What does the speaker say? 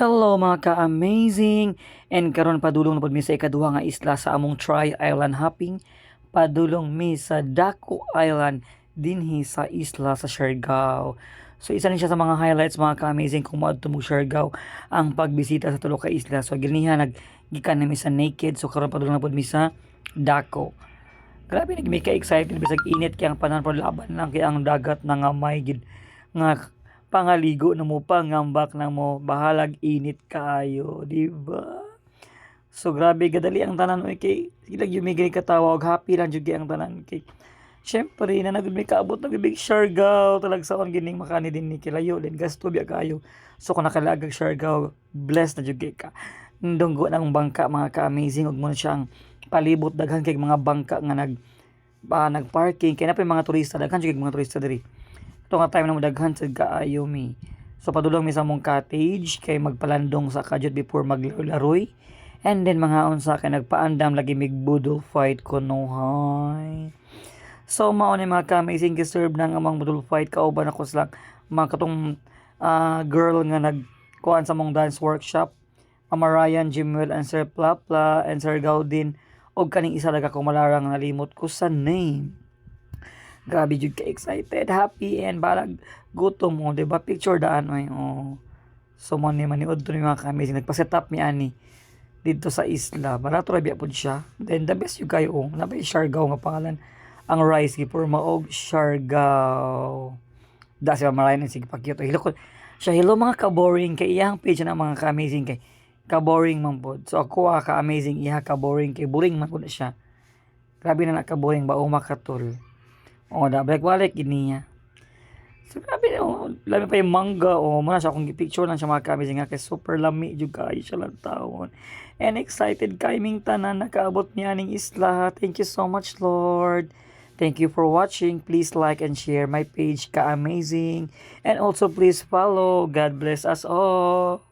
Hello mga ka-amazing! And karon padulong na pod mi sa ikaduha nga isla sa among Tri Island hopping. Padulong mi sa Daku Island dinhi sa isla sa Siargao. So isa rin siya sa mga highlights mga ka-amazing kung moadto mo Siargao ang pagbisita sa tulo ka isla. So giniha naggikan na mi sa Naked, so karon padulong na pod mi sa Daku. Grabe nagmi ka excited bisag init kay ang panahon pero laban lang kay ang dagat na nga may gid nga pangaligo na mo pangambak na mo bahalag init kaayo, di ba? So grabe gadali ang tanan oy kay sila yumigay katawa og happy lang jud kay ang tanan kay syempre na nagud may kaabot na big Siargao talagsaon gining makani din ni kilayo din gasto biya kayo. So kung nakalagag Siargao blessed na jud kay ka. Ndunggo ng bangka mga ka-amazing ug mo na siyang palibot daghan kay mga bangka nga nagparking kay na pa mga turista daghan jud kay mga turista diri. Ito nga time na madaghan sa kaayo mi. So padulong mi sa mong cottage kay magpalandong sa kadyot before maglaroy. And then mga unsa kay nagpaandam lagi mig budol fight kunuhay. So mao ni mga ka-amazing giserve nang among budol fight kauban ako sila mga katong girl nga nagkuan sa mong dance workshop. Mama Ryan, Jimwell, and Sir Plapla, and Sir Gaudin. Og kaning isa daga ko malarang nalimot ko sa name. Grabe jud ka excited, happy and balag gutom mo, di ba? Picture daan oy. Oh. So mo ni maniud to ni mga ka-amazing nagpa-set up mi ani dito sa isla. Barato ra biya pud siya. Then the best you kayo oh. Nabay Siargao nga pangalan. Ang rice gipur maog Siargao. Da si Marayan sige pakito. Hello ko. Siya hello mga ka-boring kay iyang page na mga ka-amazing kay ka-boring man pod. So ako ka-amazing iya ka-boring kay boring man pud siya. Grabe na ka-boring ba umakatul. Oh, da balik-balik gid niya. So grabe oh, lami pa yung mangga oh, muna siya kung picture lang siya mga ka-amazing nga kay super lami jud kaayo siya lang tawon. And excited kaming tanan nakaabot niya ning isla. Thank you so much Lord. Thank you for watching. Please like and share my page ka-amazing. And also please follow. God bless us all.